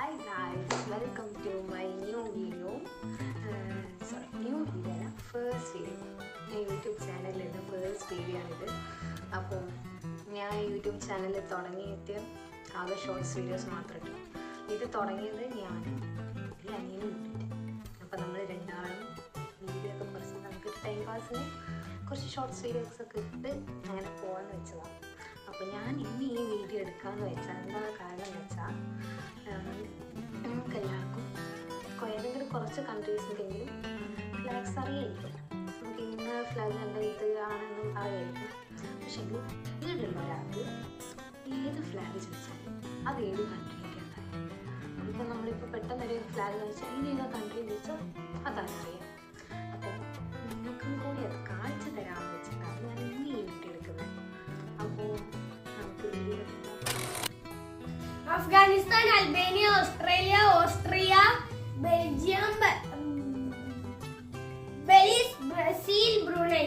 Hi guys, welcome to my new video. First video. YouTube ചാനലിൻ്റെ first video ആണിത്. അപ്പോൾ ഞാൻ യൂട്യൂബ് ചാനൽ തുടങ്ങിയിട്ട് ആകെ ഷോർട്സ് വീഡിയോസ് മാത്രം ഇട്ടു. ഇത് തുടങ്ങിയത് ഞാനും ഒരു അനിയനും ഇട്ടിട്ട്. അപ്പോൾ നമ്മൾ രണ്ടാളും വീഡിയോ ഒക്കെ കുറച്ച് നമുക്ക് ടൈം പാസിന് കുറച്ച് ഷോർട്സ് വീഡിയോസൊക്കെ ഇട്ട് അങ്ങനെ പോകാമെന്ന് വെച്ചതാണ്. അപ്പോൾ ഞാൻ ഇന്ന് ഈ വീഡിയോ എടുക്കാമെന്ന് വെച്ചാൽ എന്താ കാരണം എന്ന് വെച്ചാൽ നമുക്ക് എല്ലാവർക്കും ഏതെങ്കിലും കുറച്ച് കൺട്രീസിലെങ്കിലും ഫ്ലാഗ്സ് അറിയായിരിക്കും. നമുക്ക് ഇന്ന ഫ്ലാഗ് കണ്ട ഇത് ആണെന്നും അറിയായിരിക്കും. പക്ഷേ വീടുള്ള ഒരാൾക്ക് ഏത് ഫ്ലാഗ് ചോദിച്ചാലും അത് ഏത് കൺട്രിയിലേക്ക് ഉണ്ടാകും. ഇപ്പോൾ നമ്മളിപ്പോൾ പെട്ടെന്നൊരു ഫ്ലാഗ് ചോദിച്ചാൽ ഇനി ഏതാ കൺട്രി ചോദിച്ചാൽ അതാണ് അറിയാം. അപ്പോൾ നിങ്ങൾക്കും കൂടി അത് കാണിച്ചു തരാമെന്ന് വെച്ചിട്ടാണ് ഞാൻ ഇന്ന് ഈ വീഡിയോ എടുക്കുന്നത്. അപ്പോൾ നമുക്ക് video Afghanistan, Albania, Australia, Austria, Belgium, Belize, Brazil, Brunei,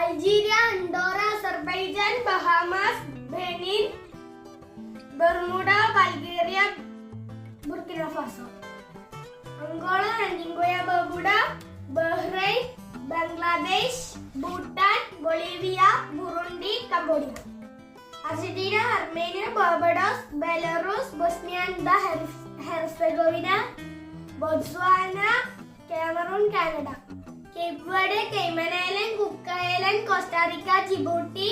Algeria, Andorra, Azerbaijan, Bahamas, Benin, Bermuda, Bulgaria, Burkina Faso, Angola, Antigua Barbuda, Bahrain, Bangladesh, Bhutan, Bolivia, Burundi, Cambodia, Argentina, Armenia, Barbados, Belarus, Bosnia and Herzegovina, Botswana, Cameroon, Canada, Cape Verde, Cayman Island, Cook Island, Costa Rica, Djibouti,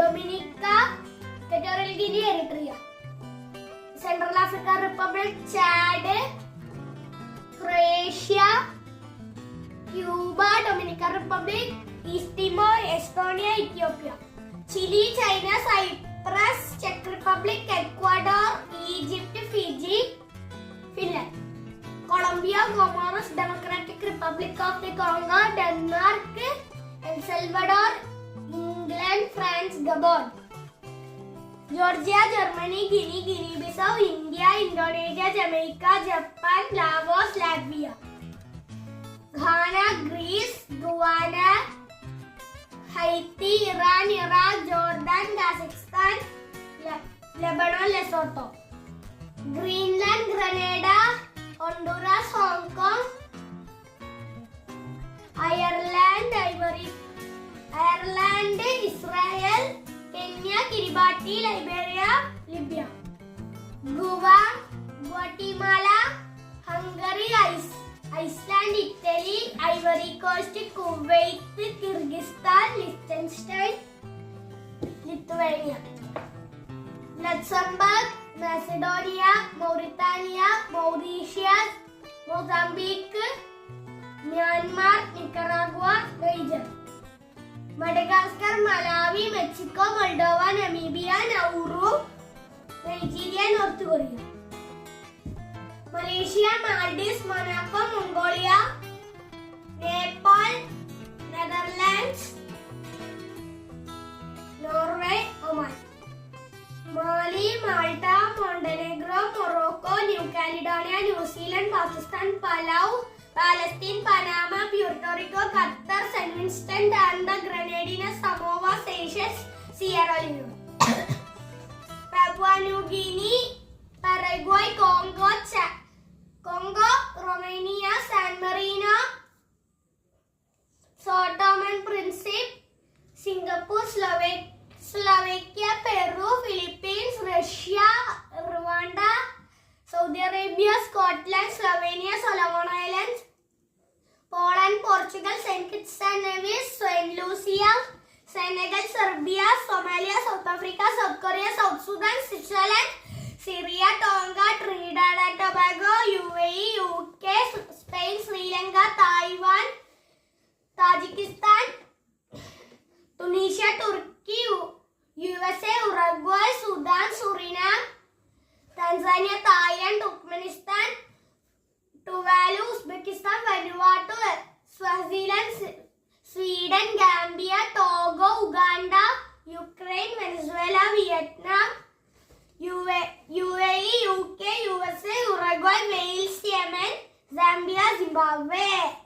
Dominica, Equatorial Guinea, Eritrea, Central African Republic, Chad, Croatia, Cuba, Dominican Republic, East Timor, Estonia, Ethiopia, Chile, China, Cyprus, Czech Republic, Ecuador, Egypt, Fiji, Finland, Colombia, Comoros, Democratic Republic of the Congo, Denmark, El Salvador, England, France, Gabon, Georgia, Germany, Guinea, Guinea-Bissau, India, Indonesia, Jamaica, Japan, Laos, Latvia, Ghana, Greece, Guyana, Haiti, Iran, Iraq, Jordan, Kazakhstan, Lebanon, Lesotho, Greenland, Grenada, Honduras, Hong Kong, Ireland, Israel, Kenya, Kiribati, Liberia, Libya, Guam, Guatemala, Hungary, Iceland, Italy, Ivory Coast, Kuwait, Kyrgyzstan, Liechtenstein, Lithuania, Luxembourg, Macedonia, Mauritania, Mauritius, Mozambique, Myanmar, Nicaragua, Niger, Madagascar, Malawi, Mexico, Moldova, Namibia, Nauru, Nigeria, North Korea, Malaysia, Maldives, Monaco, Mongolia, Nepal, Netherlands, Norway, Oman, Mali, Malta, Montenegro, Morocco, New Caledonia, New Zealand, Pakistan, Palau, Palestine, Panama, Puerto Rico, Qatar, St. Vincent and the Grenadines, Samoa, Seychelles, Sierra Leone, Papua New Guinea, Paraguay, Congo, Romania, San Marino, Sao Tome and Principe, Singapore, Slovakia, Peru, Philippines, Russia, Rwanda, Saudi Arabia, Scotland, Slovenia, Solomon Islands, Poland, Portugal, St. Kitts and Nevis, Saint Lucia, Senegal, Serbia, Somalia, South Africa, South Korea, South Sudan, Switzerland, Syria, Tonga, Trinidad and Tobago, UAE, UK, Spain, Sri Lanka, Taiwan, Tajikistan, Tunisia, Turkey, USA, Uruguay, Sudan, Suriname, Tanzania, Thailand, Turkmenistan, Tuvalu, Uzbekistan, Vanuatu, Swaziland, Sweden, Gambia, Togo, Uganda, Ukraine, Venezuela, Vietnam, UAE, UK, USA, Uruguay, Wales, Yemen, Zambia, Zimbabwe.